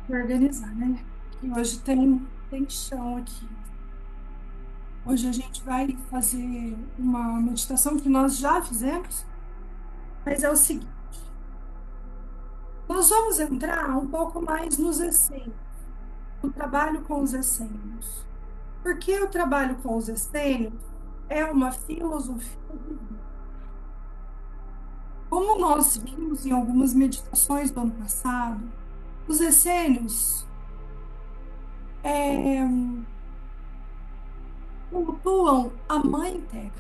Organizar, né? Que hoje tem chão aqui. Hoje a gente vai fazer uma meditação que nós já fizemos, mas é o seguinte: nós vamos entrar um pouco mais nos essênios, no trabalho com os essênios. Porque o trabalho com os essênios é uma filosofia de vida. Como nós vimos em algumas meditações do ano passado, os essênios é, cultuam a Mãe Terra.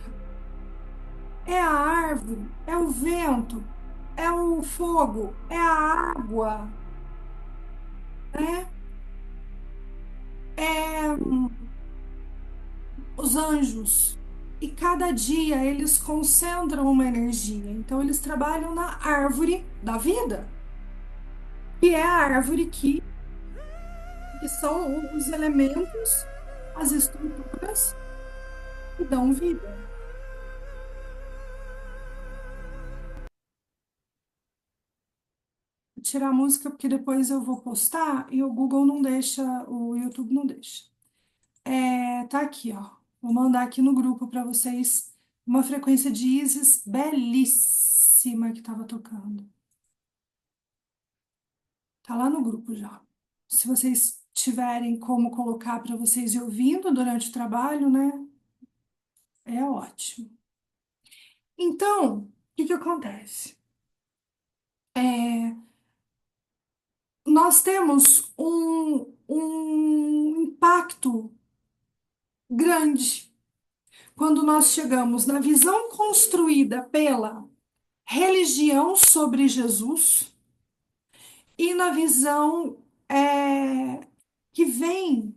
É a árvore, é o vento, é o fogo, é a água, né? É os anjos. E cada dia eles concentram uma energia. Então eles trabalham na árvore da vida, que é a árvore que são os elementos, as estruturas que dão vida. Vou tirar a música porque depois eu vou postar e o Google não deixa, o YouTube não deixa. Tá aqui, ó. Vou mandar aqui no grupo para vocês uma frequência de Isis belíssima que estava tocando. Tá lá no grupo já. Se vocês tiverem como colocar para vocês ir ouvindo durante o trabalho, né? É ótimo. Então, o que que acontece? É, nós temos um impacto grande quando nós chegamos na visão construída pela religião sobre Jesus e na visão que vem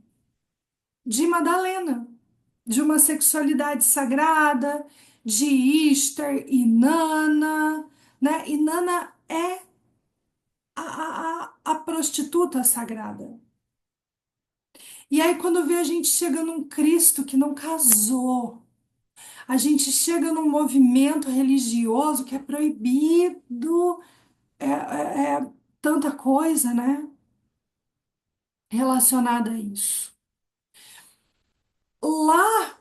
de Madalena, de uma sexualidade sagrada, de Ishtar e Nana, né? E Nana é a prostituta sagrada. E aí, quando vê, a gente chega num Cristo que não casou. A gente chega num movimento religioso que é proibido, é tanta coisa, né? Relacionada a isso. Lá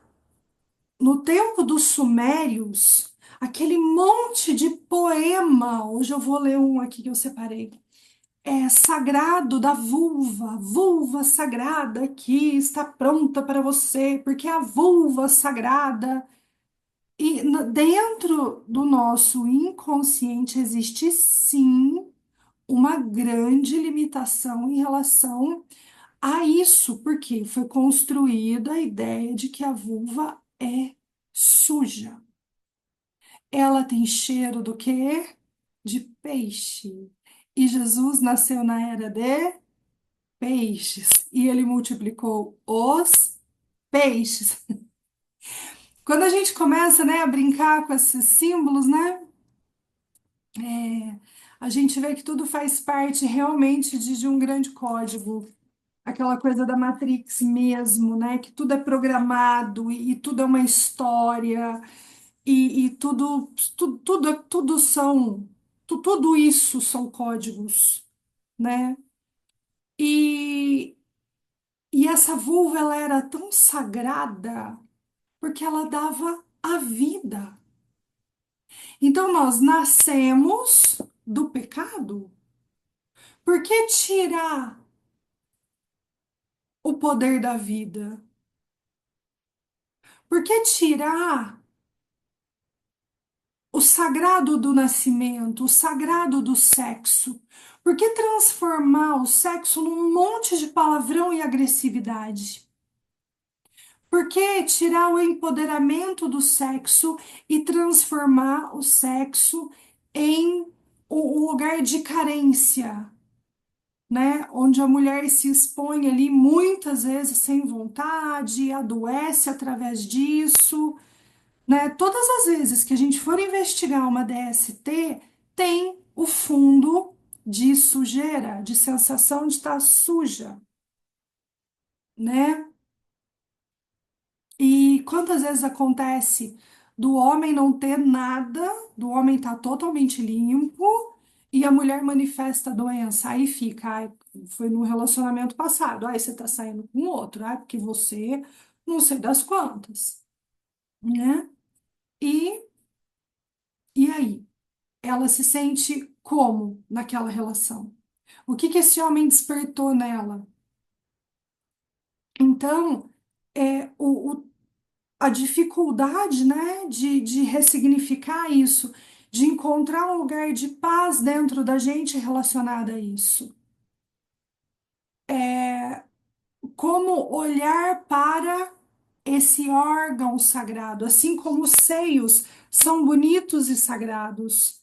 no tempo dos Sumérios, aquele monte de poema, hoje eu vou ler um aqui que eu separei, sagrado da vulva, vulva sagrada que está pronta para você, porque a vulva sagrada. E dentro do nosso inconsciente existe sim uma grande limitação em relação a isso, porque foi construída a ideia de que a vulva é suja. Ela tem cheiro do quê? De peixe. E Jesus nasceu na era de peixes e ele multiplicou os peixes. Quando a gente começa, né, a brincar com esses símbolos, né, a gente vê que tudo faz parte realmente de um grande código. Aquela coisa da Matrix mesmo, né, que tudo é programado e tudo é uma história e tudo são, tudo isso são códigos, né? E, e essa vulva, ela era tão sagrada porque ela dava a vida. Então, nós nascemos do pecado. Por que tirar o poder da vida? Por que tirar o sagrado do nascimento, o sagrado do sexo? Por que transformar o sexo num monte de palavrão e agressividade? Por que tirar o empoderamento do sexo e transformar o sexo em um lugar de carência, né? Onde a mulher se expõe ali muitas vezes sem vontade, adoece através disso, né? Todas as vezes que a gente for investigar uma DST, tem o fundo de sujeira, de sensação de estar suja, né? E quantas vezes acontece do homem não ter nada, do homem estar totalmente limpo, E a mulher manifesta a doença, aí fica, ai, foi no relacionamento passado, aí você tá saindo com outro, ai, porque você não sei das quantas, né? E, e aí? Ela se sente como naquela relação? O que que esse homem despertou nela? Então, a dificuldade, né, de ressignificar isso, de encontrar um lugar de paz dentro da gente relacionada a isso. Como olhar para esse órgão sagrado, assim como os seios são bonitos e sagrados,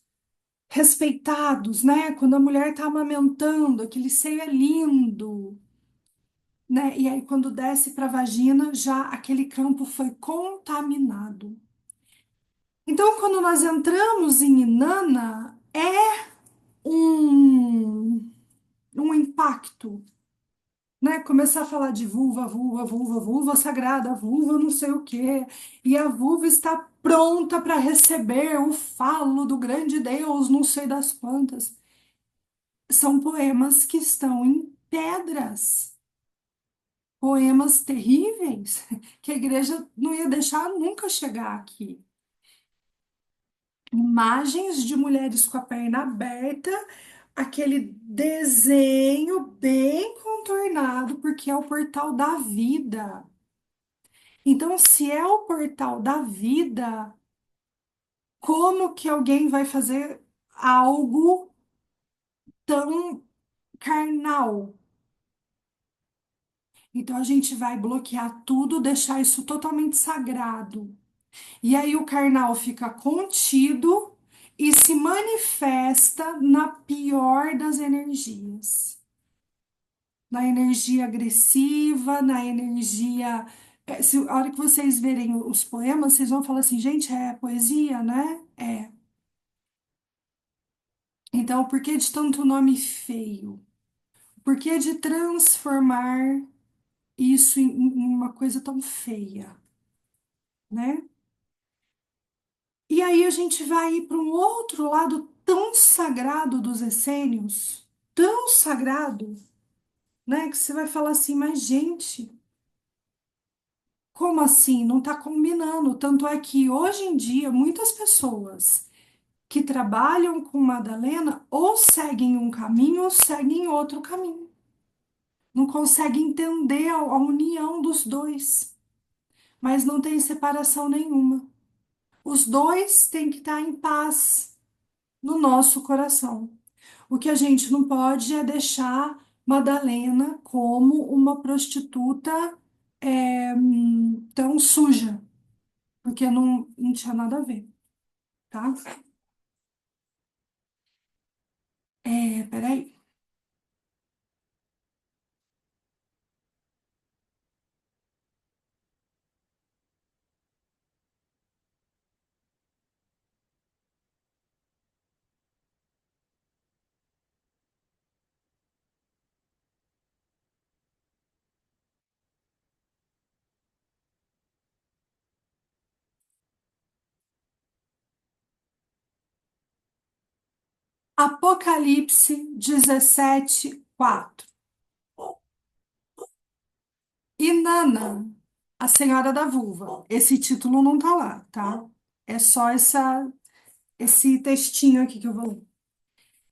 respeitados, né? Quando a mulher está amamentando, aquele seio é lindo, né? E aí, quando desce para a vagina, já aquele campo foi contaminado. Então, quando nós entramos em Inanna, é um, um impacto, né? Começar a falar de vulva, vulva, vulva, vulva sagrada, vulva não sei o quê. E a vulva está pronta para receber o falo do grande Deus, não sei das quantas. São poemas que estão em pedras. Poemas terríveis que a igreja não ia deixar nunca chegar aqui. Imagens de mulheres com a perna aberta, aquele desenho bem contornado, porque é o portal da vida. Então, se é o portal da vida, como que alguém vai fazer algo tão carnal? Então, a gente vai bloquear tudo, deixar isso totalmente sagrado. E aí o carnal fica contido e se manifesta na pior das energias. Na energia agressiva, na energia. A hora que vocês verem os poemas, vocês vão falar assim, gente, é poesia, né? É. Então, por que de tanto nome feio? Por que de transformar isso em uma coisa tão feia, né? E aí a gente vai ir para um outro lado tão sagrado dos essênios, tão sagrado, né? Que você vai falar assim, mas gente, como assim? Não está combinando. Tanto é que hoje em dia muitas pessoas que trabalham com Madalena ou seguem um caminho ou seguem outro caminho. Não conseguem entender a união dos dois, mas não tem separação nenhuma. Os dois têm que estar em paz no nosso coração. O que a gente não pode é deixar Madalena como uma prostituta tão suja, porque não tinha nada a ver, tá? Peraí. Apocalipse 17:4. Inanna, a Senhora da Vulva. Esse título não tá lá, tá? É só esse textinho aqui que eu vou ler.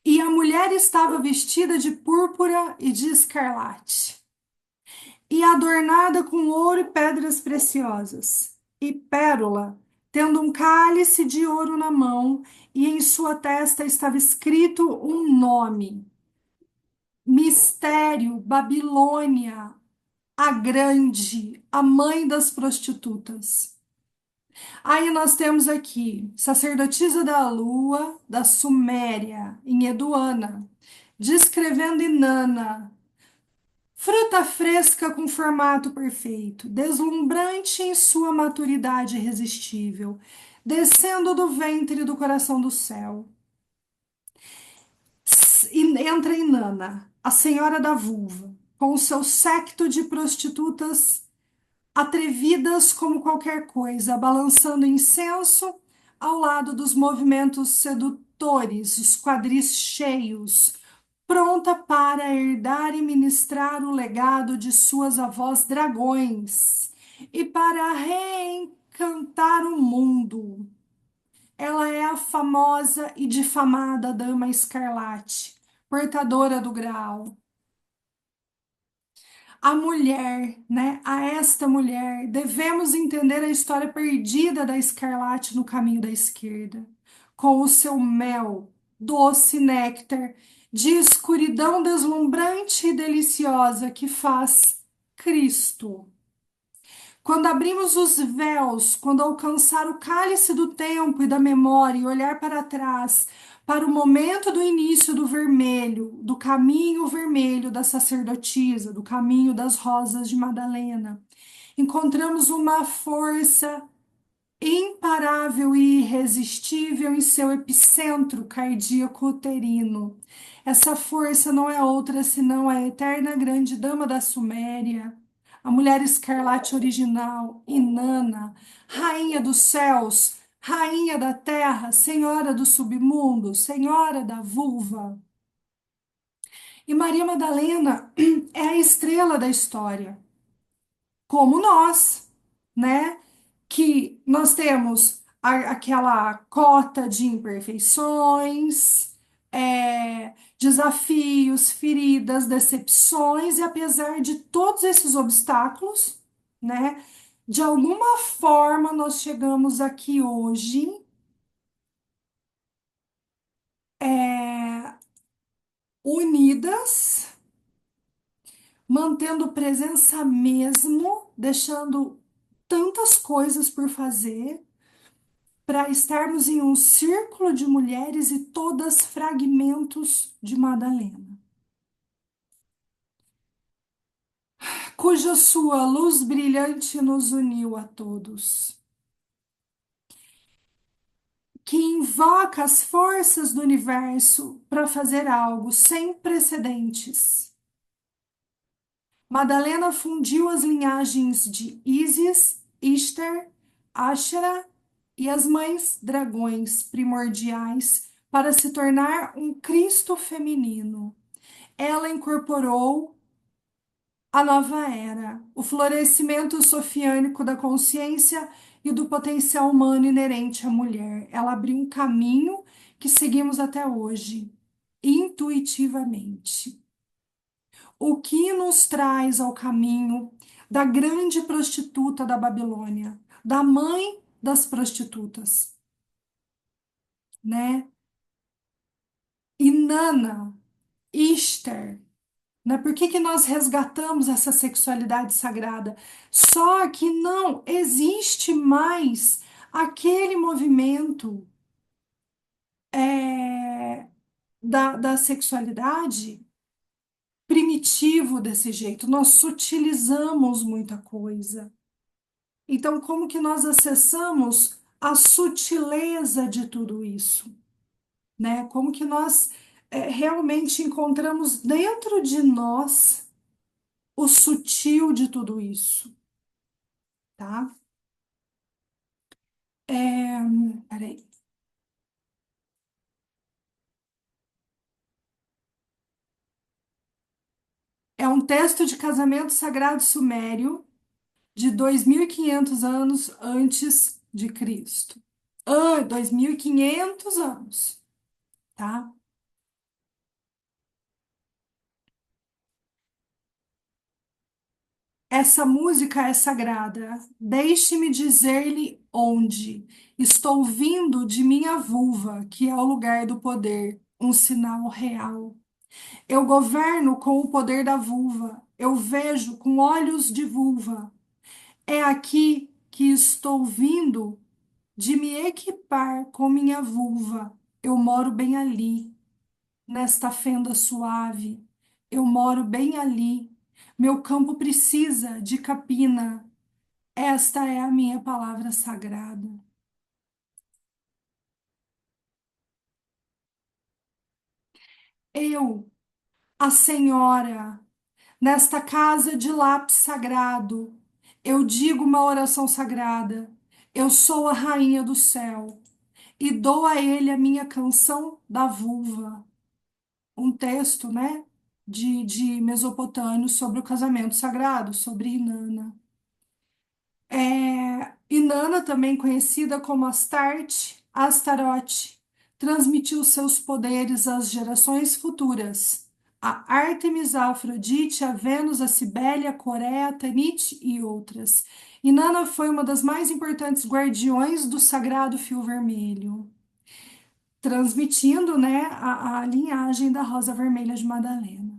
E a mulher estava vestida de púrpura e de escarlate, e adornada com ouro e pedras preciosas, e pérola, tendo um cálice de ouro na mão, e em sua testa estava escrito um nome: Mistério, Babilônia, a Grande, a mãe das prostitutas. Aí nós temos aqui, sacerdotisa da lua, da Suméria, em Eduana, descrevendo Inanna, fruta fresca com formato perfeito, deslumbrante em sua maturidade irresistível, descendo do ventre do coração do céu. E entra Inanna, a senhora da vulva, com o seu séquito de prostitutas atrevidas como qualquer coisa, balançando incenso ao lado dos movimentos flores, os quadris cheios, pronta para herdar e ministrar o legado de suas avós dragões e para reencantar o mundo. Ela é a famosa e difamada Dama Escarlate, portadora do Graal. A mulher, né? A esta mulher, devemos entender a história perdida da Escarlate no caminho da esquerda, com o seu mel, doce néctar, de escuridão deslumbrante e deliciosa que faz Cristo. Quando abrimos os véus, quando alcançar o cálice do tempo e da memória e olhar para trás, para o momento do início do vermelho, do caminho vermelho da sacerdotisa, do caminho das rosas de Madalena, encontramos uma força imparável e irresistível em seu epicentro cardíaco uterino. Essa força não é outra senão a eterna grande dama da Suméria, a mulher escarlate original, Inanna, rainha dos céus, rainha da terra, senhora do submundo, senhora da vulva. E Maria Madalena é a estrela da história, como nós, né? Que nós temos aquela cota de imperfeições, desafios, feridas, decepções, e apesar de todos esses obstáculos, né, de alguma forma nós chegamos aqui hoje, é, unidas, mantendo presença mesmo, deixando tantas coisas por fazer para estarmos em um círculo de mulheres e todas fragmentos de Madalena, cuja sua luz brilhante nos uniu a todos, que invoca as forças do universo para fazer algo sem precedentes. Madalena fundiu as linhagens de Ísis, Ishtar, Ashera e as mães dragões primordiais para se tornar um Cristo feminino. Ela incorporou a nova era, o florescimento sofiânico da consciência e do potencial humano inerente à mulher. Ela abriu um caminho que seguimos até hoje, intuitivamente. O que nos traz ao caminho da grande prostituta da Babilônia, da mãe das prostitutas, né? Inanna, Ishtar. Né? Por que que nós resgatamos essa sexualidade sagrada? Só que não existe mais aquele movimento é, da sexualidade primitivo desse jeito. Nós sutilizamos muita coisa. Então, como que nós acessamos a sutileza de tudo isso? Né? Como que nós realmente encontramos dentro de nós o sutil de tudo isso, tá? Peraí. É um texto de casamento sagrado sumério de 2.500 anos antes de Cristo. 2.500 anos, tá? Essa música é sagrada. Deixe-me dizer-lhe onde. Estou vindo de minha vulva, que é o lugar do poder, um sinal real. Eu governo com o poder da vulva. Eu vejo com olhos de vulva. É aqui que estou vindo de me equipar com minha vulva. Eu moro bem ali, nesta fenda suave. Eu moro bem ali. Meu campo precisa de capina. Esta é a minha palavra sagrada. Eu, a Senhora, nesta casa de lápis sagrado, eu digo uma oração sagrada. Eu sou a rainha do céu. e dou a ele a minha canção da vulva, um texto, né, de Mesopotâmio sobre o casamento sagrado, sobre Inanna. Inanna, também conhecida como Astarte, Astarote, transmitiu seus poderes às gerações futuras. A Ártemis, a Afrodite, a Vênus, a Cibele, a Coreia, a Tanit e outras. Inanna foi uma das mais importantes guardiões do sagrado fio vermelho, transmitindo, né, a linhagem da Rosa Vermelha de Madalena.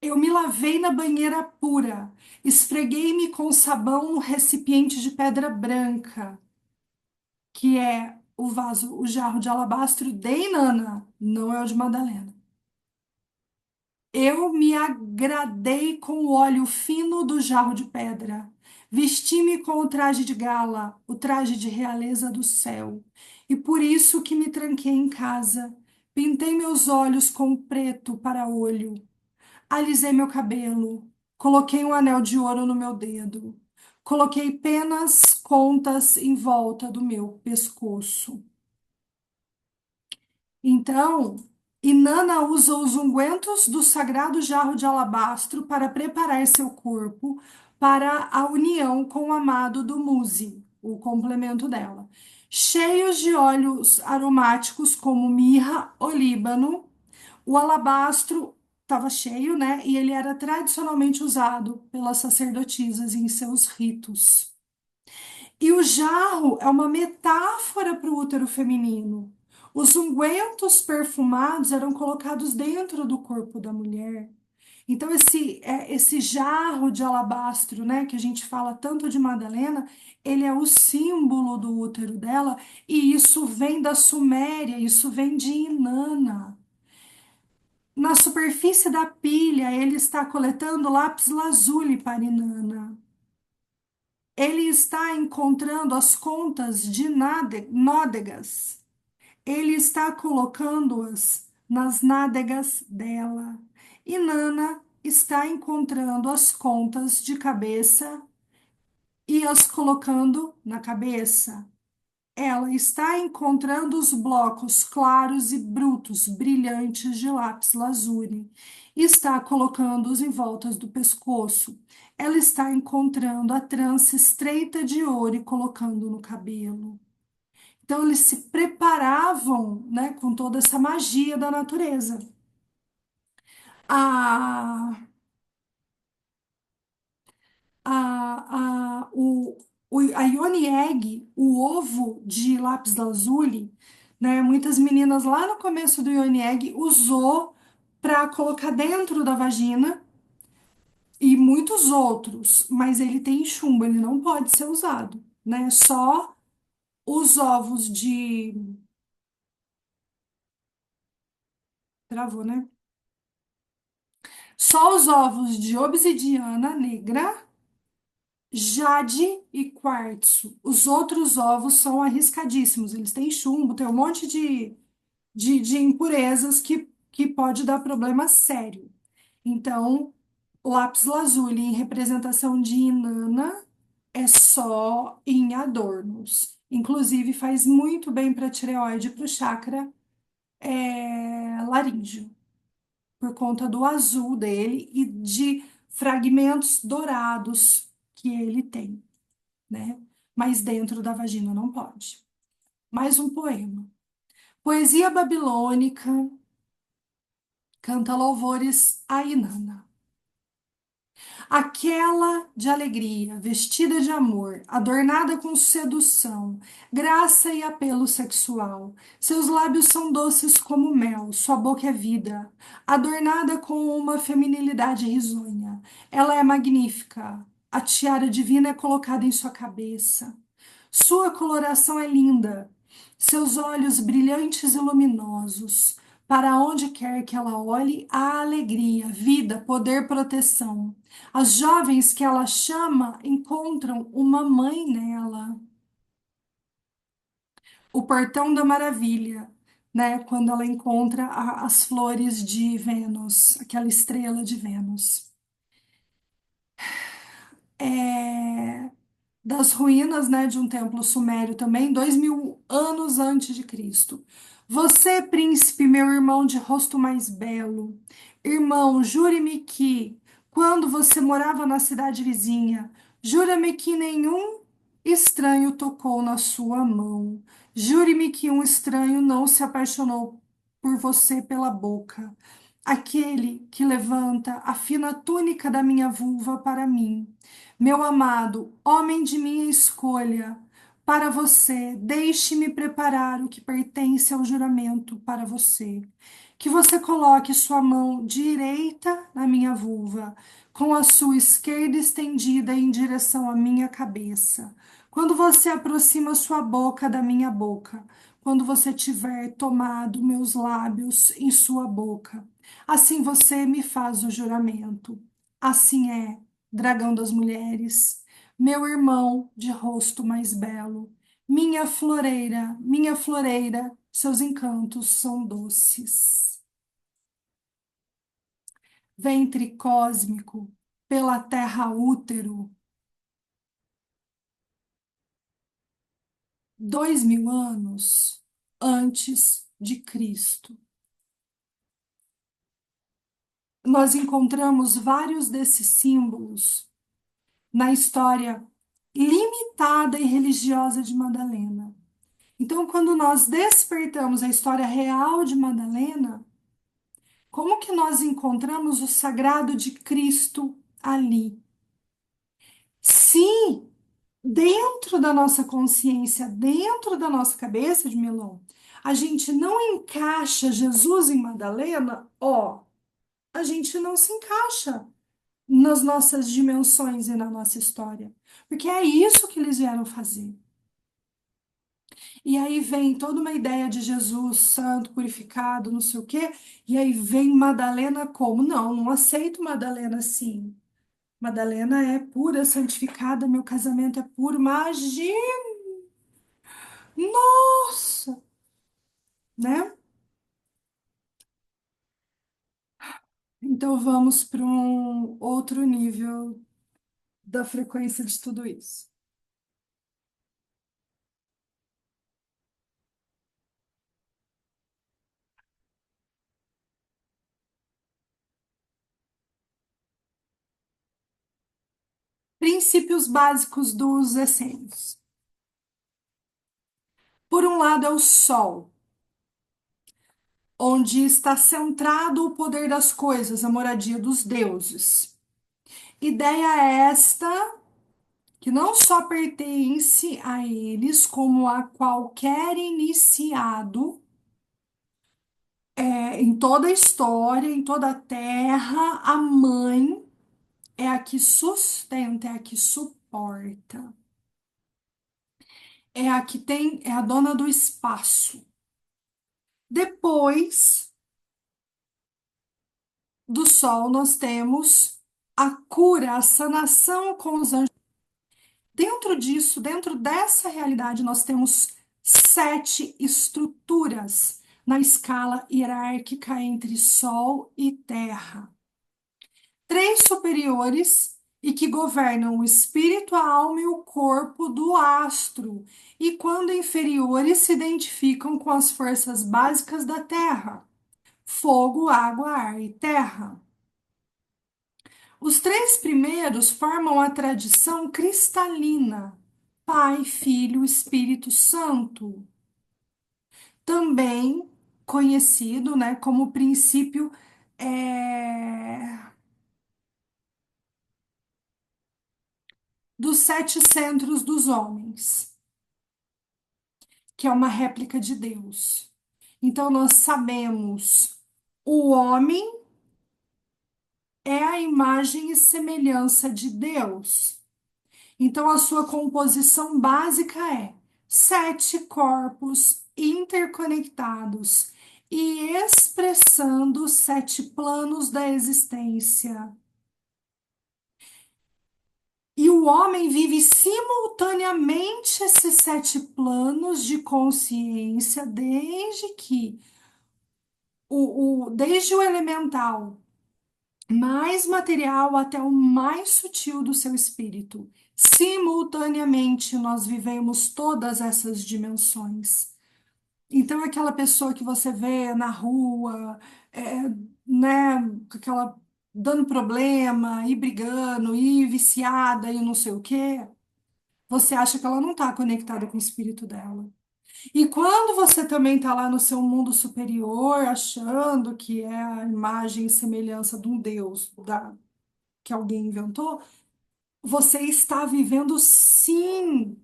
Eu me lavei na banheira pura, esfreguei-me com sabão no recipiente de pedra branca, que é o vaso, o jarro de alabastro de Inanna, não é o de Madalena. Eu me agradei com o óleo fino do jarro de pedra. Vesti-me com o traje de gala, o traje de realeza do céu. E por isso que me tranquei em casa. Pintei meus olhos com preto para olho. Alisei meu cabelo. Coloquei um anel de ouro no meu dedo. Coloquei penas contas em volta do meu pescoço. Então, Inanna usa os ungüentos do sagrado jarro de alabastro para preparar seu corpo para a união com o amado do Musi, o complemento dela. Cheios de óleos aromáticos como mirra, olíbano, o alabastro estava cheio, né? E ele era tradicionalmente usado pelas sacerdotisas em seus ritos. E o jarro é uma metáfora para o útero feminino. Os ungüentos perfumados eram colocados dentro do corpo da mulher. Então, esse jarro de alabastro, né, que a gente fala tanto de Madalena, ele é o símbolo do útero dela, e isso vem da Suméria, isso vem de Inanna. Na superfície da pilha, ele está coletando lápis lazuli para Inanna. Ele está encontrando as contas de nádegas. Ele está colocando-as nas nádegas dela. E Nana está encontrando as contas de cabeça e as colocando na cabeça. Ela está encontrando os blocos claros e brutos, brilhantes de lápis lazuli. Está colocando-os em voltas do pescoço. Ela está encontrando a trança estreita de ouro e colocando no cabelo. Então, eles se preparavam, né, com toda essa magia da natureza. A, a Ione Egg, o ovo de lápis lazuli, né? Muitas meninas lá no começo do Ione Egg usou para colocar dentro da vagina e muitos outros, mas ele tem chumbo, ele não pode ser usado, né? Só os ovos de. Travou, né? Só os ovos de obsidiana negra, jade e quartzo. Os outros ovos são arriscadíssimos, eles têm chumbo, tem um monte de impurezas que pode dar problema sério. Então, lápis lazuli em representação de Inanna é só em adornos. Inclusive, faz muito bem para a tireoide, para o chakra laríngeo, por conta do azul dele e de fragmentos dourados que ele tem, né? Mas dentro da vagina não pode. Mais um poema. Poesia babilônica canta louvores a Inanna. Aquela de alegria, vestida de amor, adornada com sedução, graça e apelo sexual. Seus lábios são doces como mel, sua boca é vida, adornada com uma feminilidade risonha. Ela é magnífica. A tiara divina é colocada em sua cabeça. Sua coloração é linda, seus olhos brilhantes e luminosos, Para onde quer que ela olhe, há alegria, vida, poder, proteção. As jovens que ela chama encontram uma mãe nela. O portão da maravilha, né? Quando ela encontra as flores de Vênus, aquela estrela de Vênus. É, das ruínas, né, de um templo sumério também, 2000 anos antes de Cristo. Você, príncipe, meu irmão de rosto mais belo, irmão, jure-me que, quando você morava na cidade vizinha, jura-me que nenhum estranho tocou na sua mão. Jure-me que um estranho não se apaixonou por você pela boca. Aquele que levanta a fina túnica da minha vulva para mim. Meu amado, homem de minha escolha, para você, deixe-me preparar o que pertence ao juramento para você. Que você coloque sua mão direita na minha vulva, com a sua esquerda estendida em direção à minha cabeça. Quando você aproxima sua boca da minha boca, quando você tiver tomado meus lábios em sua boca, assim você me faz o juramento. Assim é, dragão das mulheres, meu irmão de rosto mais belo, minha floreira, seus encantos são doces. Ventre cósmico, pela terra útero, 2000 anos antes de Cristo. Nós encontramos vários desses símbolos na história limitada e religiosa de Madalena. Então, quando nós despertamos a história real de Madalena, como que nós encontramos o sagrado de Cristo ali? Se dentro da nossa consciência, dentro da nossa cabeça de melão, a gente não encaixa Jesus em Madalena, ó, a gente não se encaixa nas nossas dimensões e na nossa história. Porque é isso que eles vieram fazer. E aí vem toda uma ideia de Jesus santo, purificado, não sei o quê. E aí vem Madalena como? Não, não aceito Madalena assim. Madalena é pura, santificada, meu casamento é puro. Imagina! Nossa! Né? Então vamos para um outro nível da frequência de tudo isso. Princípios básicos dos essênios. Por um lado é o Sol, onde está centrado o poder das coisas, a moradia dos deuses. Ideia esta que não só pertence a eles, como a qualquer iniciado em toda a história, em toda a terra, a mãe é a que sustenta, é a que suporta, é a que tem, é a dona do espaço. Depois do sol, nós temos a cura, a sanação com os anjos. Dentro disso, dentro dessa realidade, nós temos 7 estruturas na escala hierárquica entre Sol e Terra. 3 superiores e que governam o espírito, a alma e o corpo do astro, e quando inferiores se identificam com as forças básicas da Terra: fogo, água, ar e terra. Os 3 primeiros formam a tradição cristalina, Pai, Filho, Espírito Santo, também conhecido, né, como princípio dos 7 centros dos homens, que é uma réplica de Deus. Então, nós sabemos o homem é a imagem e semelhança de Deus. Então, a sua composição básica é 7 corpos interconectados e expressando os sete planos da existência. E o homem vive simultaneamente esses sete planos de consciência, desde o elemental mais material até o mais sutil do seu espírito. Simultaneamente, nós vivemos todas essas dimensões. Então, aquela pessoa que você vê na rua, é, né, com aquela dando problema, e brigando, e viciada, e não sei o quê, você acha que ela não está conectada com o espírito dela. E quando você também está lá no seu mundo superior, achando que é a imagem e semelhança de um Deus que alguém inventou, você está vivendo sim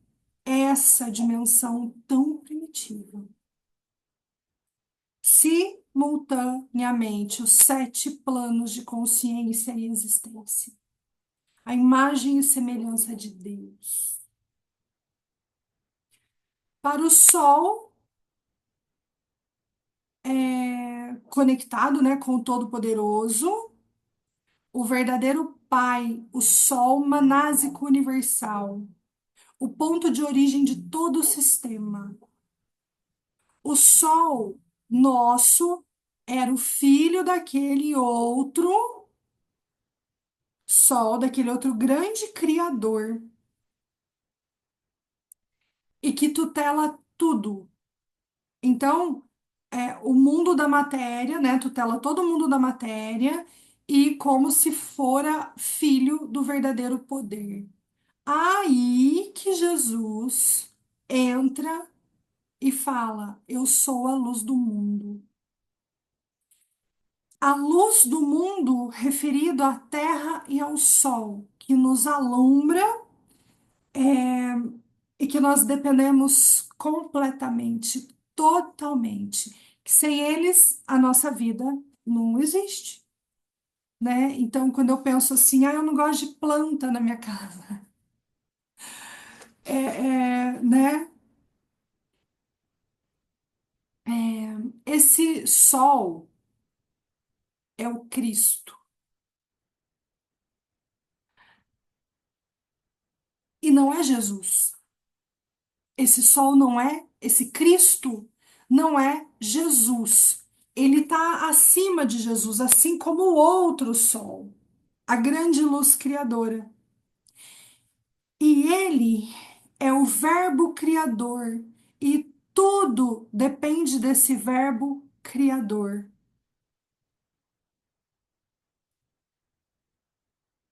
essa dimensão tão primitiva. Simultaneamente, os sete planos de consciência e existência. A imagem e semelhança de Deus. Para o Sol, conectado, né, com o Todo-Poderoso, o verdadeiro Pai, o Sol manásico universal, o ponto de origem de todo o sistema. O Sol nosso era o filho daquele outro Sol, daquele outro grande Criador, e que tutela tudo. Então, o mundo da matéria, né, tutela todo mundo da matéria, e como se fora filho do verdadeiro poder. Aí que Jesus entra e fala: Eu sou a luz do mundo. A luz do mundo referido à terra e ao sol, que nos alumbra, e que nós dependemos completamente, totalmente. Que sem eles a nossa vida não existe, né? Então, quando eu penso assim, eu não gosto de planta na minha casa, né? Esse sol é o Cristo e não é Jesus. Esse sol não é, esse Cristo não é Jesus. Ele está acima de Jesus, assim como o outro sol, a grande luz criadora. E ele é o verbo criador, e tudo depende desse verbo criador.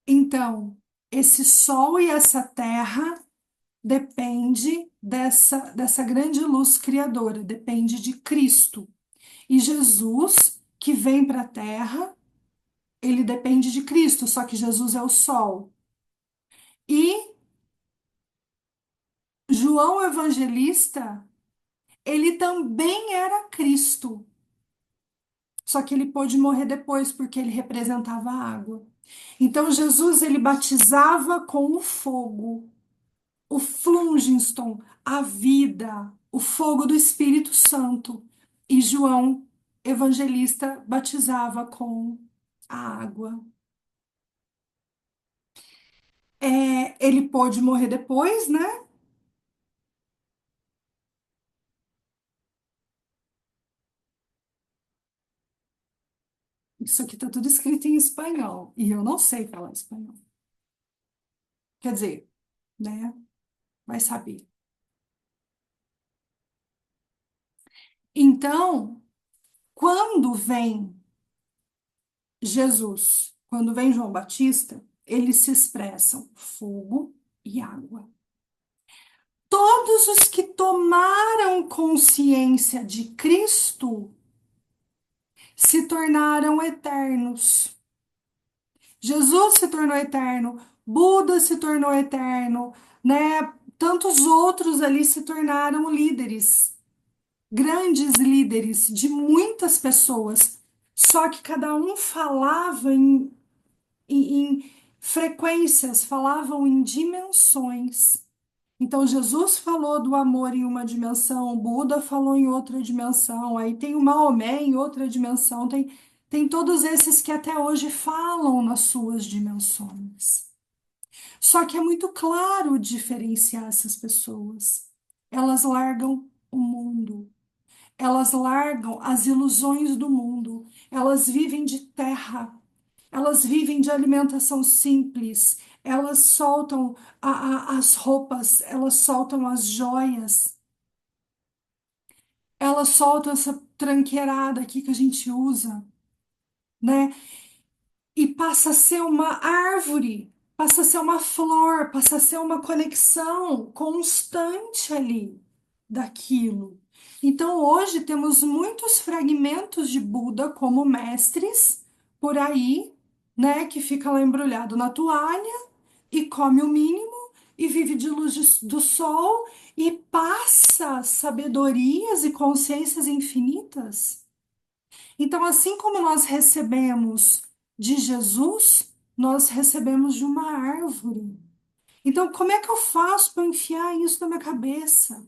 Então, esse sol e essa terra depende dessa grande luz criadora, depende de Cristo. E Jesus, que vem para a terra, ele depende de Cristo, só que Jesus é o sol. E João Evangelista, ele também era Cristo, só que ele pôde morrer depois porque ele representava a água. Então Jesus, ele batizava com o fogo, o phlogiston, a vida, o fogo do Espírito Santo. E João Evangelista batizava com a água. Ele pôde morrer depois, né? Isso aqui tá tudo escrito em espanhol e eu não sei falar espanhol. Quer dizer, né? Vai saber. Então, quando vem Jesus, quando vem João Batista, eles se expressam fogo e água. Todos os que tomaram consciência de Cristo se tornaram eternos. Jesus se tornou eterno, Buda se tornou eterno, né? Tantos outros ali se tornaram líderes, grandes líderes de muitas pessoas. Só que cada um falava em frequências, falavam em dimensões. Então, Jesus falou do amor em uma dimensão, Buda falou em outra dimensão, aí tem o Maomé em outra dimensão, tem todos esses que até hoje falam nas suas dimensões. Só que é muito claro diferenciar essas pessoas. Elas largam o mundo, elas largam as ilusões do mundo, elas vivem de terra, elas vivem de alimentação simples, elas soltam as roupas, elas soltam as joias, elas soltam essa tranqueirada aqui que a gente usa, né? E passa a ser uma árvore, passa a ser uma flor, passa a ser uma conexão constante ali daquilo. Então, hoje temos muitos fragmentos de Buda como mestres por aí, né, que fica lá embrulhado na toalha e come o mínimo e vive de luz do sol e passa sabedorias e consciências infinitas. Então, assim como nós recebemos de Jesus, nós recebemos de uma árvore. Então, como é que eu faço para enfiar isso na minha cabeça?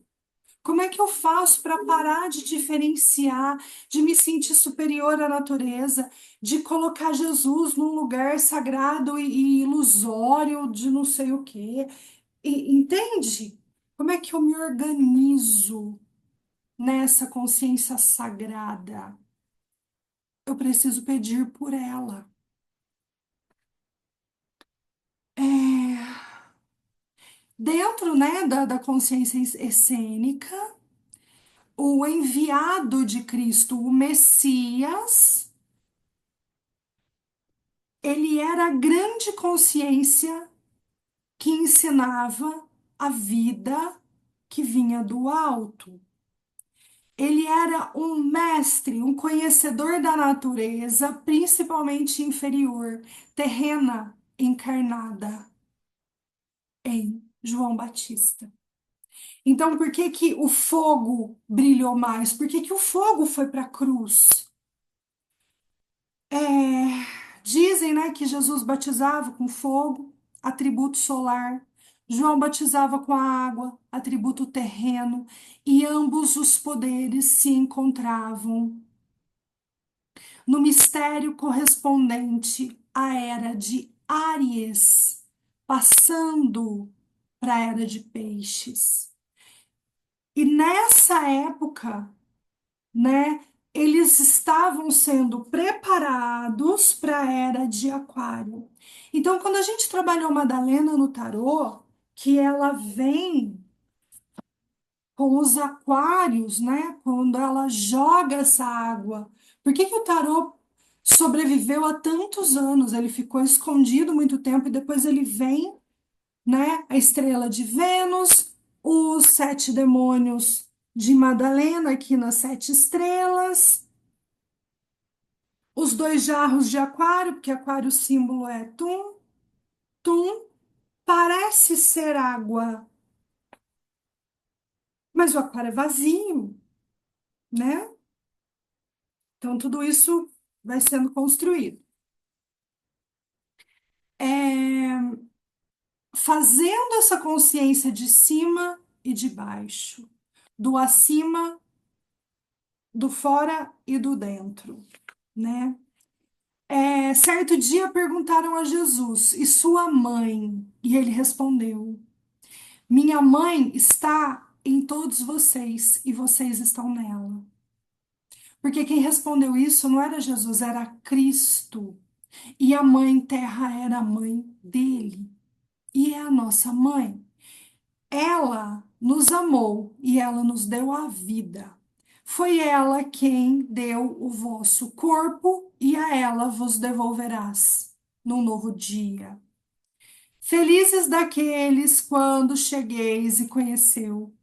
Como é que eu faço para parar de diferenciar, de me sentir superior à natureza, de colocar Jesus num lugar sagrado e ilusório de não sei o quê? Entende? Como é que eu me organizo nessa consciência sagrada? Eu preciso pedir por ela. É, dentro, né, da consciência essênica, o enviado de Cristo, o Messias, ele era a grande consciência que ensinava a vida que vinha do alto. Ele era um mestre, um conhecedor da natureza, principalmente inferior, terrena, encarnada em João Batista. Então, por que que o fogo brilhou mais? Por que que o fogo foi para a cruz? É, dizem, né, que Jesus batizava com fogo, atributo solar. João batizava com a água, atributo terreno, e ambos os poderes se encontravam no mistério correspondente à era de Áries, passando para a era de Peixes. E nessa época, né, eles estavam sendo preparados para a era de Aquário. Então, quando a gente trabalhou Madalena no tarô, que ela vem com os aquários, né? Quando ela joga essa água. Por que que o tarô sobreviveu há tantos anos? Ele ficou escondido muito tempo e depois ele vem, né? A estrela de Vênus, os sete demônios de Madalena aqui nas sete estrelas, os dois jarros de aquário, porque aquário o símbolo é tum, tum, parece ser água, mas o aquário é vazio, né? Então, tudo isso vai sendo construído. É, fazendo essa consciência de cima e de baixo, do acima, do fora e do dentro, né? Certo dia perguntaram a Jesus, e sua mãe? E ele respondeu: minha mãe está em todos vocês e vocês estão nela. Porque quem respondeu isso não era Jesus, era Cristo. E a mãe terra era a mãe dele. E é a nossa mãe. Ela nos amou e ela nos deu a vida. Foi ela quem deu o vosso corpo e a ela vos devolverás num novo dia. Felizes daqueles quando chegueis e conheceu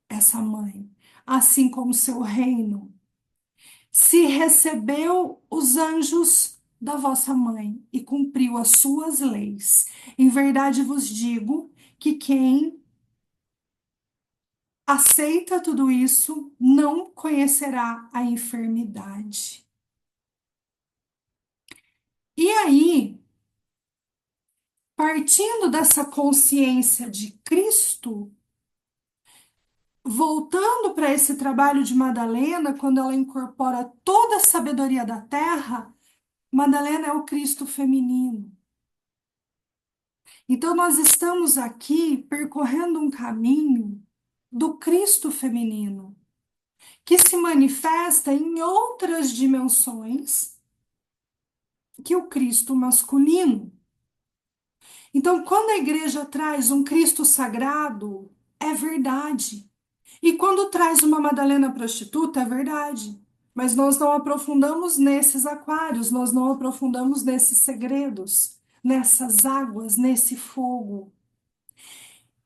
essa mãe, assim como seu reino. Se recebeu os anjos da vossa mãe e cumpriu as suas leis, em verdade vos digo que quem aceita tudo isso não conhecerá a enfermidade. E aí, partindo dessa consciência de Cristo, Voltando para esse trabalho de Madalena, quando ela incorpora toda a sabedoria da terra, Madalena é o Cristo feminino. Então, nós estamos aqui percorrendo um caminho do Cristo feminino, que se manifesta em outras dimensões que o Cristo masculino. Então, quando a igreja traz um Cristo sagrado, é verdade. E quando traz uma Madalena prostituta, é verdade. Mas nós não aprofundamos nesses aquários, nós não aprofundamos nesses segredos, nessas águas, nesse fogo.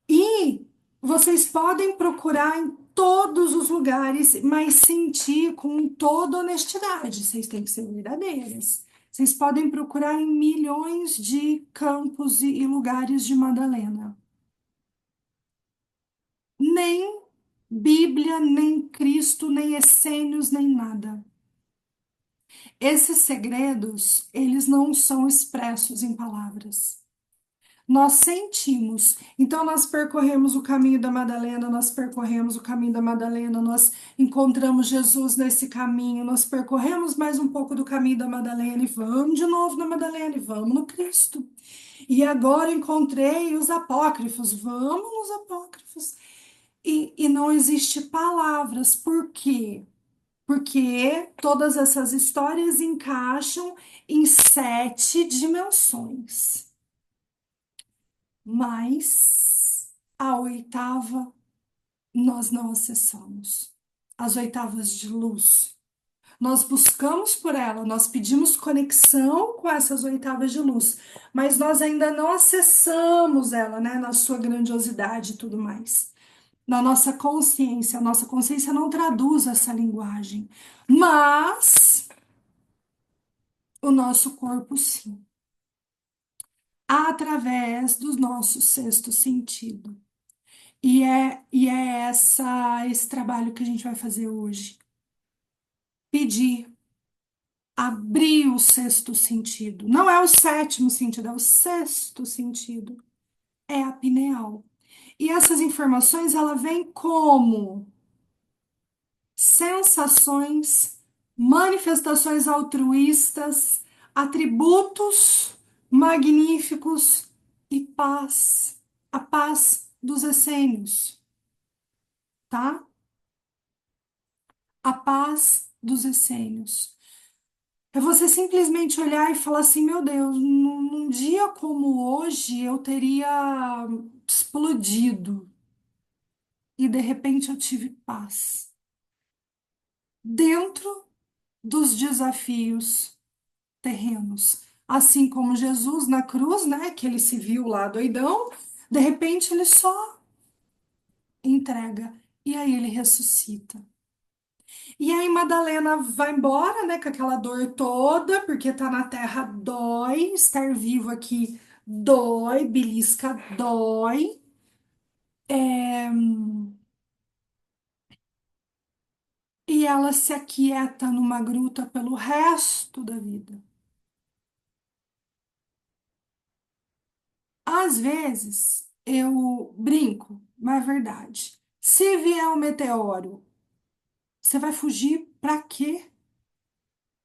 E vocês podem procurar em todos os lugares, mas sentir com toda honestidade. Vocês têm que ser verdadeiras. Vocês podem procurar em milhões de campos e lugares de Madalena. Nem Bíblia, nem Cristo, nem essênios, nem nada. Esses segredos, eles não são expressos em palavras. Nós sentimos. Então, nós percorremos o caminho da Madalena, nós percorremos o caminho da Madalena, nós encontramos Jesus nesse caminho, nós percorremos mais um pouco do caminho da Madalena e vamos de novo na Madalena e vamos no Cristo. E agora encontrei os apócrifos, vamos nos apócrifos. E não existe palavras. Por quê? Porque todas essas histórias encaixam em 7 dimensões. Mas a oitava nós não acessamos. As oitavas de luz. Nós buscamos por ela, nós pedimos conexão com essas oitavas de luz, mas nós ainda não acessamos ela, né, na sua grandiosidade e tudo mais. Na nossa consciência, a nossa consciência não traduz essa linguagem, mas o nosso corpo sim, através do nosso sexto sentido. E é esse trabalho que a gente vai fazer hoje. Pedir, abrir o sexto sentido. Não é o sétimo sentido, é o sexto sentido. É a pineal. E essas informações, ela vem como sensações, manifestações altruístas, atributos magníficos e paz. A paz dos essênios, tá? A paz dos essênios. É você simplesmente olhar e falar assim: meu Deus, num dia como hoje eu teria explodido e de repente eu tive paz. Dentro dos desafios terrenos. Assim como Jesus na cruz, né? Que ele se viu lá doidão, de repente ele só entrega e aí ele ressuscita. E aí Madalena vai embora, né, com aquela dor toda, porque tá na terra dói, estar vivo aqui dói, belisca dói. É, e ela se aquieta numa gruta pelo resto da vida. Às vezes eu brinco, mas é verdade. Se vier um meteoro, você vai fugir pra quê?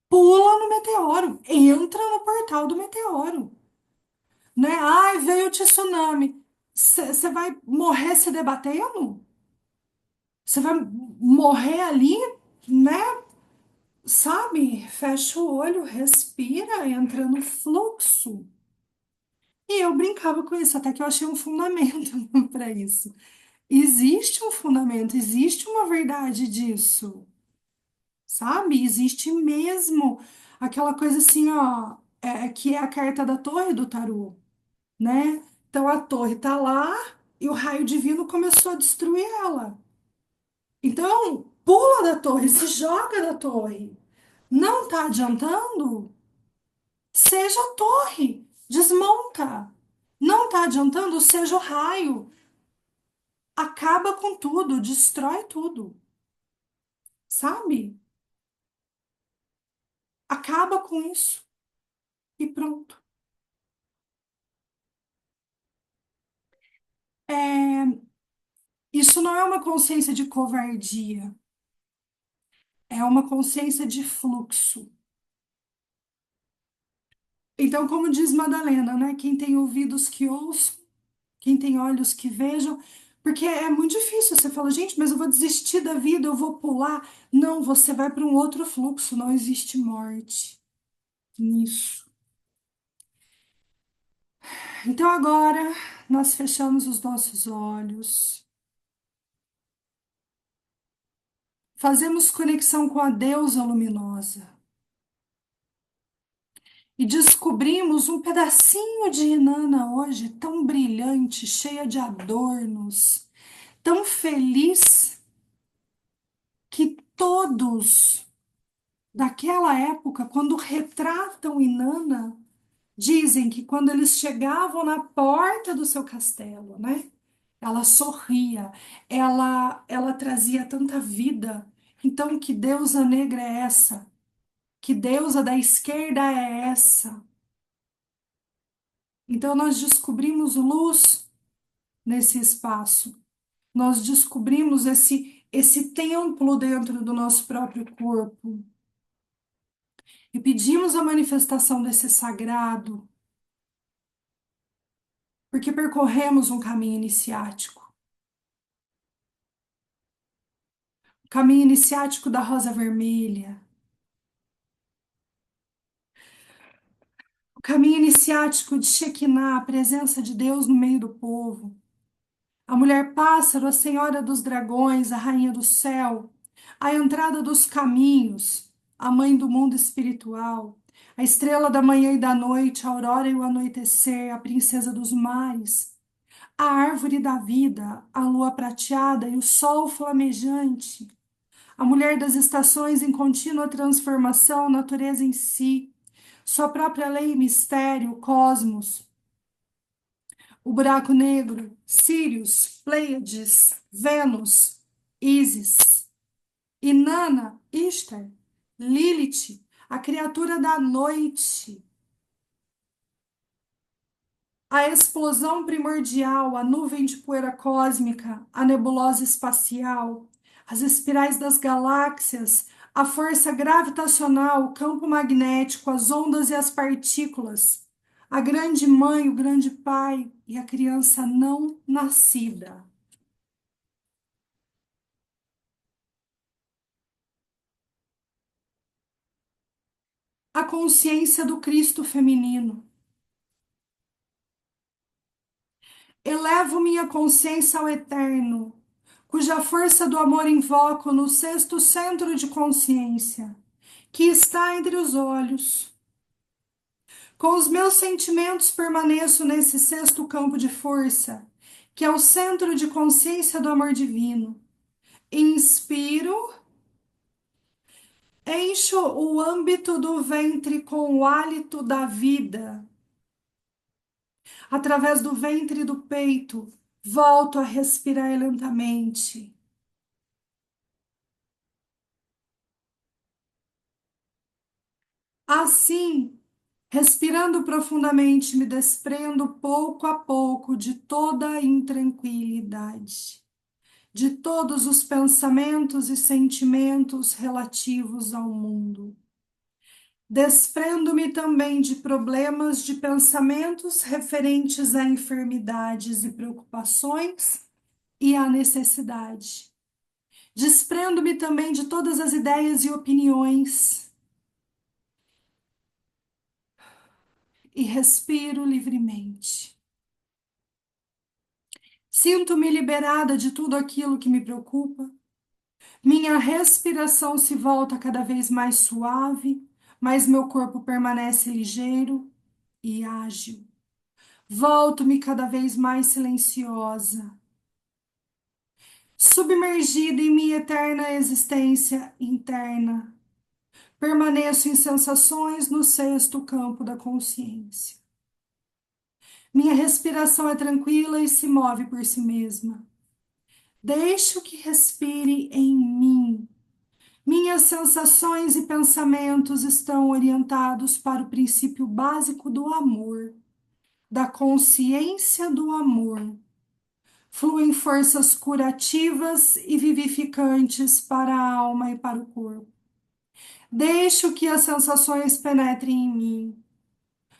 Pula no meteoro, entra no portal do meteoro. Né? Ai, veio o tsunami. Você vai morrer se debatendo? Você vai morrer ali, né? Sabe? Fecha o olho, respira, entra no fluxo. E eu brincava com isso, até que eu achei um fundamento para isso. Existe um fundamento, existe uma verdade disso, sabe? Existe mesmo aquela coisa assim, ó, que é a carta da torre do tarô, né? Então a torre tá lá e o raio divino começou a destruir ela. Então, pula da torre, se joga da torre. Não tá adiantando? Seja a torre, desmonta. Não tá adiantando? Seja o raio. Acaba com tudo, destrói tudo, sabe? Acaba com isso e pronto. É, Isso não é uma consciência de covardia, é uma consciência de fluxo. Então, como diz Madalena, né? Quem tem ouvidos que ouçam, quem tem olhos que vejam, porque é muito difícil. Você fala, gente, mas eu vou desistir da vida, eu vou pular. Não, você vai para um outro fluxo, não existe morte nisso. Então, agora nós fechamos os nossos olhos, fazemos conexão com a deusa luminosa e descobrimos um pedacinho de Inanna hoje, tão brilhante, cheia de adornos, tão feliz que todos daquela época, quando retratam Inanna, dizem que quando eles chegavam na porta do seu castelo, né? Ela sorria, ela trazia tanta vida. Então, que deusa negra é essa? Que deusa da esquerda é essa? Então, nós descobrimos luz nesse espaço. Nós descobrimos esse templo dentro do nosso próprio corpo e pedimos a manifestação desse sagrado, porque percorremos um caminho iniciático. O caminho iniciático da rosa vermelha, o caminho iniciático de Shekinah, a presença de Deus no meio do povo. A mulher pássaro, a senhora dos dragões, a rainha do céu, a entrada dos caminhos, a mãe do mundo espiritual, a estrela da manhã e da noite, a aurora e o anoitecer, a princesa dos mares, a árvore da vida, a lua prateada e o sol flamejante, a mulher das estações em contínua transformação, natureza em si, sua própria lei e mistério, o cosmos, o buraco negro, Sirius, Pleiades, Vênus, Ísis, Inanna, Ishtar, Lilith, a criatura da noite, a explosão primordial, a nuvem de poeira cósmica, a nebulosa espacial, as espirais das galáxias, a força gravitacional, o campo magnético, as ondas e as partículas, a grande mãe, o grande pai e a criança não nascida. A consciência do Cristo feminino. Elevo minha consciência ao eterno, cuja força do amor invoco no sexto centro de consciência, que está entre os olhos. Com os meus sentimentos permaneço nesse sexto campo de força, que é o centro de consciência do amor divino. Inspiro, encho o âmbito do ventre com o hálito da vida. Através do ventre e do peito, volto a respirar lentamente. Assim, respirando profundamente, me desprendo pouco a pouco de toda a intranquilidade, de todos os pensamentos e sentimentos relativos ao mundo. Desprendo-me também de problemas de pensamentos referentes a enfermidades e preocupações e à necessidade. Desprendo-me também de todas as ideias e opiniões e respiro livremente. Sinto-me liberada de tudo aquilo que me preocupa. Minha respiração se volta cada vez mais suave, mas meu corpo permanece ligeiro e ágil. Volto-me cada vez mais silenciosa, submergida em minha eterna existência interna. Permaneço em sensações no sexto campo da consciência. Minha respiração é tranquila e se move por si mesma. Deixo que respire em mim. Minhas sensações e pensamentos estão orientados para o princípio básico do amor, da consciência do amor. Fluem forças curativas e vivificantes para a alma e para o corpo. Deixo que as sensações penetrem em mim.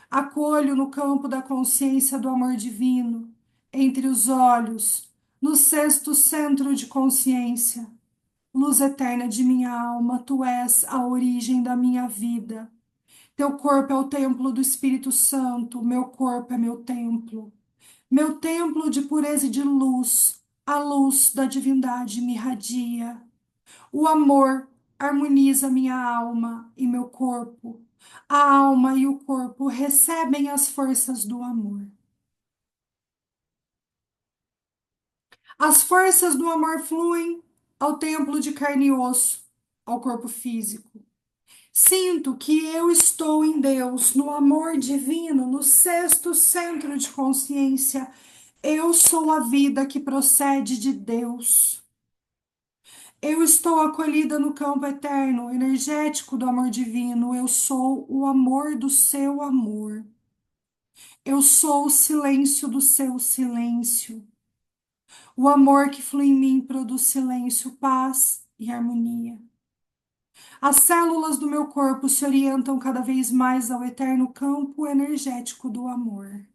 Acolho no campo da consciência do amor divino, entre os olhos, no sexto centro de consciência. Luz eterna de minha alma, tu és a origem da minha vida. Teu corpo é o templo do Espírito Santo, meu corpo é meu templo. Meu templo de pureza e de luz, a luz da divindade me irradia. O amor harmoniza minha alma e meu corpo. A alma e o corpo recebem as forças do amor. As forças do amor fluem ao templo de carne e osso, ao corpo físico. Sinto que eu estou em Deus, no amor divino, no sexto centro de consciência. Eu sou a vida que procede de Deus. Eu estou acolhida no campo eterno, energético do amor divino. Eu sou o amor do seu amor. Eu sou o silêncio do seu silêncio. O amor que flui em mim produz silêncio, paz e harmonia. As células do meu corpo se orientam cada vez mais ao eterno campo energético do amor.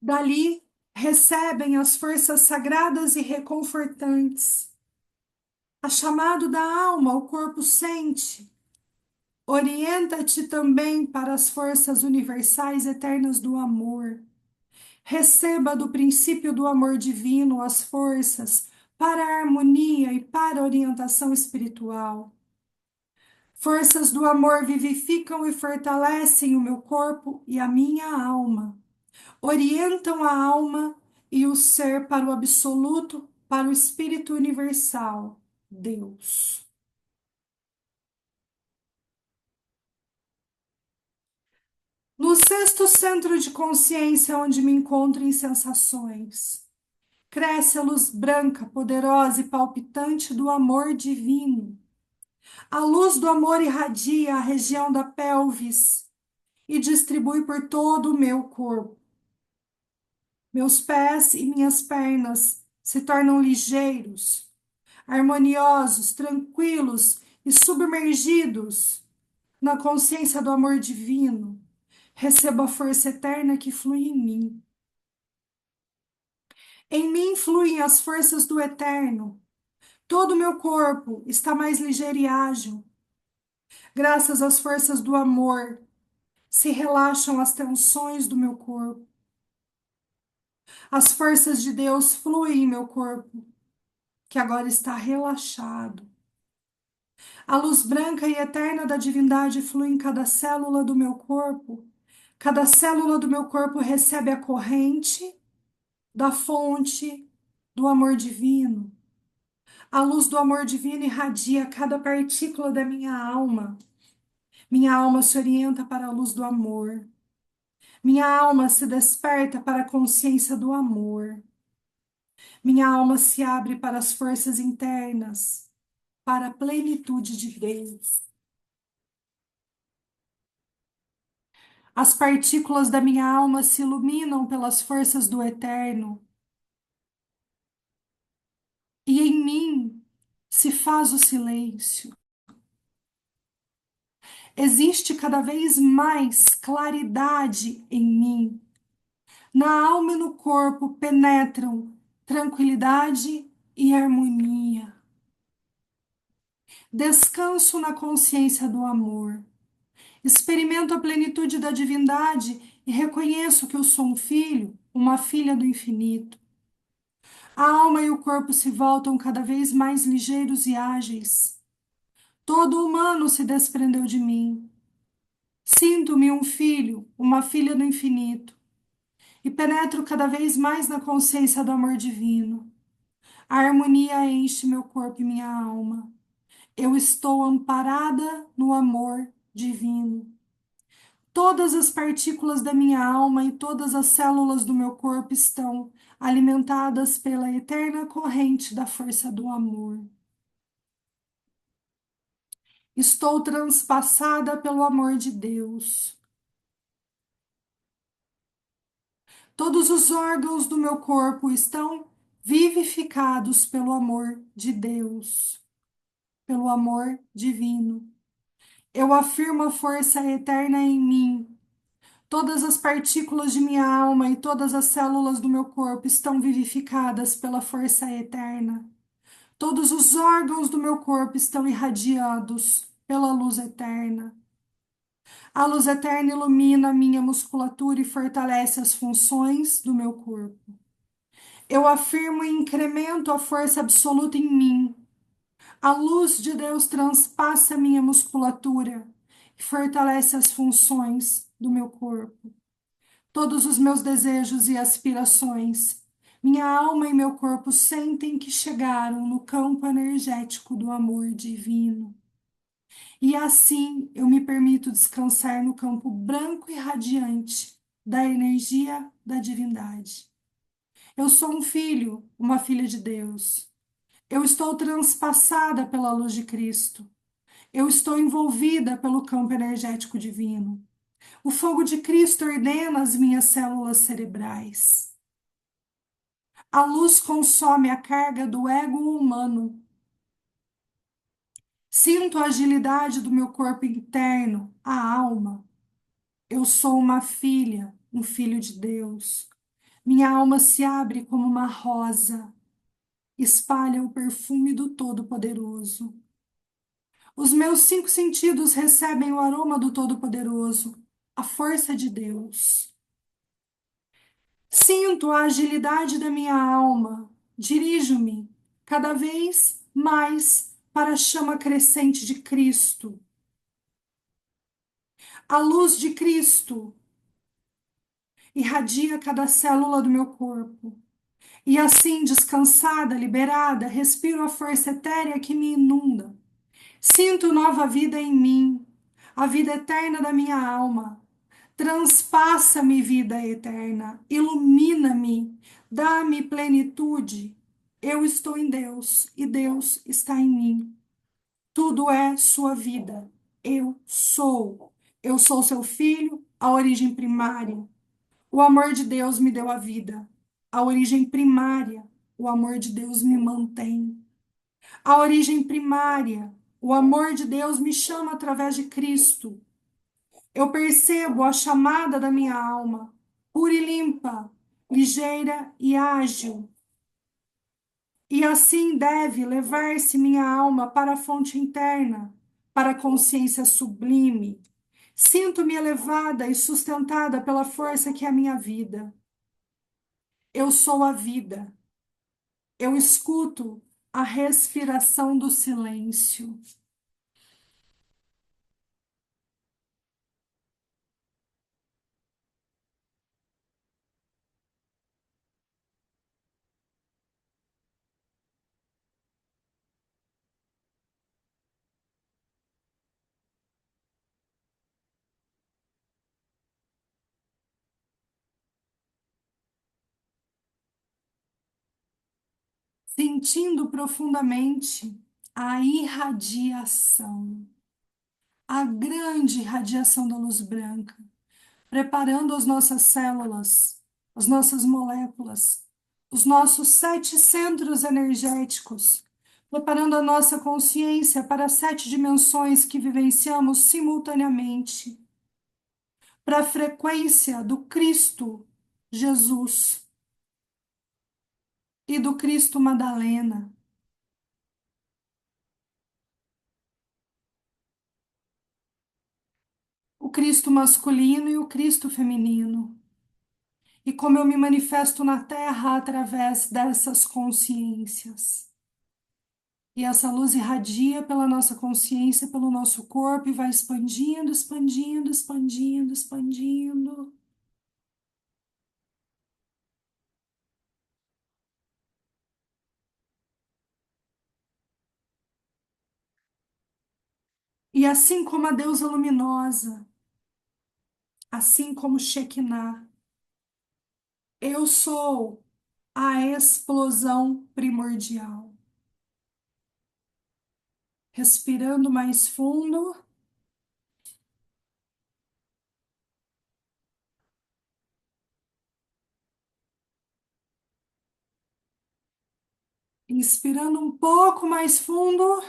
Dali recebem as forças sagradas e reconfortantes. A chamado da alma, o corpo sente. Orienta-te também para as forças universais eternas do amor. Receba do princípio do amor divino as forças para a harmonia e para a orientação espiritual. Forças do amor vivificam e fortalecem o meu corpo e a minha alma. Orientam a alma e o ser para o absoluto, para o Espírito universal, Deus. No sexto centro de consciência, onde me encontro em sensações, cresce a luz branca, poderosa e palpitante do amor divino. A luz do amor irradia a região da pelvis e distribui por todo o meu corpo. Meus pés e minhas pernas se tornam ligeiros, harmoniosos, tranquilos e submergidos na consciência do amor divino. Recebo a força eterna que flui em mim. Em mim fluem as forças do eterno. Todo o meu corpo está mais ligeiro e ágil. Graças às forças do amor, se relaxam as tensões do meu corpo. As forças de Deus fluem em meu corpo, que agora está relaxado. A luz branca e eterna da divindade flui em cada célula do meu corpo. Cada célula do meu corpo recebe a corrente da fonte do amor divino. A luz do amor divino irradia cada partícula da minha alma. Minha alma se orienta para a luz do amor. Minha alma se desperta para a consciência do amor. Minha alma se abre para as forças internas, para a plenitude de Deus. As partículas da minha alma se iluminam pelas forças do eterno, e em mim se faz o silêncio. Existe cada vez mais claridade em mim. Na alma e no corpo penetram tranquilidade e harmonia. Descanso na consciência do amor. Experimento a plenitude da divindade e reconheço que eu sou um filho, uma filha do infinito. A alma e o corpo se voltam cada vez mais ligeiros e ágeis. Todo humano se desprendeu de mim. Sinto-me um filho, uma filha do infinito, e penetro cada vez mais na consciência do amor divino. A harmonia enche meu corpo e minha alma. Eu estou amparada no amor divino. Todas as partículas da minha alma e todas as células do meu corpo estão alimentadas pela eterna corrente da força do amor. Estou transpassada pelo amor de Deus. Todos os órgãos do meu corpo estão vivificados pelo amor de Deus, pelo amor divino. Eu afirmo a força eterna em mim. Todas as partículas de minha alma e todas as células do meu corpo estão vivificadas pela força eterna. Todos os órgãos do meu corpo estão irradiados pela luz eterna. A luz eterna ilumina a minha musculatura e fortalece as funções do meu corpo. Eu afirmo e incremento a força absoluta em mim. A luz de Deus transpassa a minha musculatura e fortalece as funções do meu corpo. Todos os meus desejos e aspirações, minha alma e meu corpo sentem que chegaram no campo energético do amor divino. E assim eu me permito descansar no campo branco e radiante da energia da divindade. Eu sou um filho, uma filha de Deus. Eu estou transpassada pela luz de Cristo. Eu estou envolvida pelo campo energético divino. O fogo de Cristo ordena as minhas células cerebrais. A luz consome a carga do ego humano. Sinto a agilidade do meu corpo interno, a alma. Eu sou uma filha, um filho de Deus. Minha alma se abre como uma rosa, espalha o perfume do Todo-Poderoso. Os meus cinco sentidos recebem o aroma do Todo-Poderoso, a força de Deus. Sinto a agilidade da minha alma, dirijo-me cada vez mais para a chama crescente de Cristo. A luz de Cristo irradia cada célula do meu corpo. E assim, descansada, liberada, respiro a força etérea que me inunda. Sinto nova vida em mim, a vida eterna da minha alma. Transpassa-me, vida eterna, ilumina-me, dá-me plenitude. Eu estou em Deus e Deus está em mim. Tudo é sua vida. Eu sou. Eu sou seu filho, a origem primária. O amor de Deus me deu a vida. A origem primária, o amor de Deus me mantém. A origem primária, o amor de Deus me chama através de Cristo. Eu percebo a chamada da minha alma, pura e limpa, ligeira e ágil. E assim deve levar-se minha alma para a fonte interna, para a consciência sublime. Sinto-me elevada e sustentada pela força que é a minha vida. Eu sou a vida. Eu escuto a respiração do silêncio. Sentindo profundamente a irradiação, a grande radiação da luz branca, preparando as nossas células, as nossas moléculas, os nossos sete centros energéticos, preparando a nossa consciência para as sete dimensões que vivenciamos simultaneamente, para a frequência do Cristo Jesus e do Cristo Madalena. O Cristo masculino e o Cristo feminino. E como eu me manifesto na Terra através dessas consciências. E essa luz irradia pela nossa consciência, pelo nosso corpo e vai expandindo, expandindo, expandindo, expandindo. E assim como a deusa luminosa, assim como Shekinah, eu sou a explosão primordial. Respirando mais fundo. Inspirando um pouco mais fundo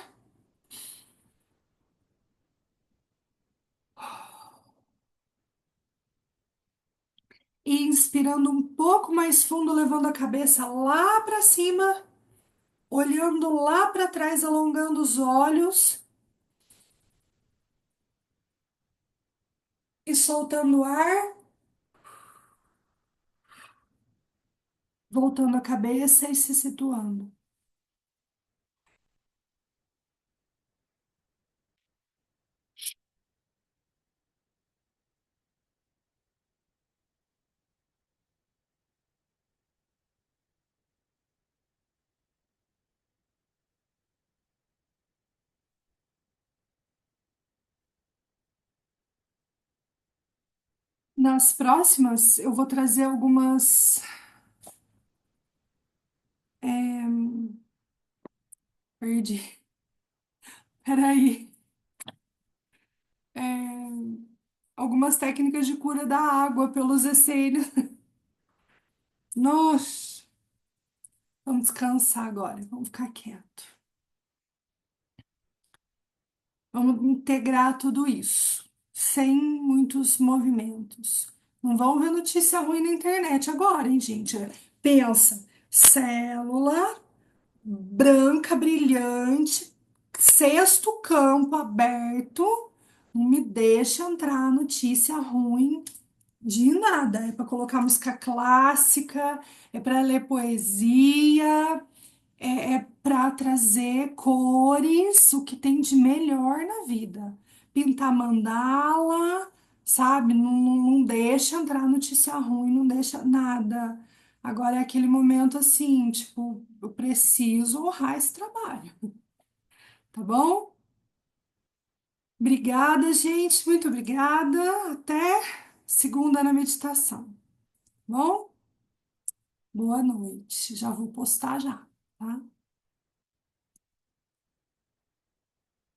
e inspirando um pouco mais fundo, levando a cabeça lá para cima, olhando lá para trás, alongando os olhos e soltando o ar, voltando a cabeça e se situando. Nas próximas, eu vou trazer algumas. Perdi. Peraí. É, algumas técnicas de cura da água pelos essênios. Nossa, vamos descansar agora, vamos ficar quieto. Vamos integrar tudo isso, sem muitos movimentos. Não vão ver notícia ruim na internet agora, hein, gente? Pensa, célula branca, brilhante, sexto campo aberto, não me deixa entrar notícia ruim de nada. É para colocar música clássica, é para ler poesia, é para trazer cores, o que tem de melhor na vida. Pintar mandala, sabe? Não deixa entrar notícia ruim, não deixa nada. Agora é aquele momento assim, tipo, eu preciso honrar esse trabalho, tá bom? Obrigada, gente, muito obrigada. Até segunda na meditação, tá bom? Boa noite. Já vou postar já, tá?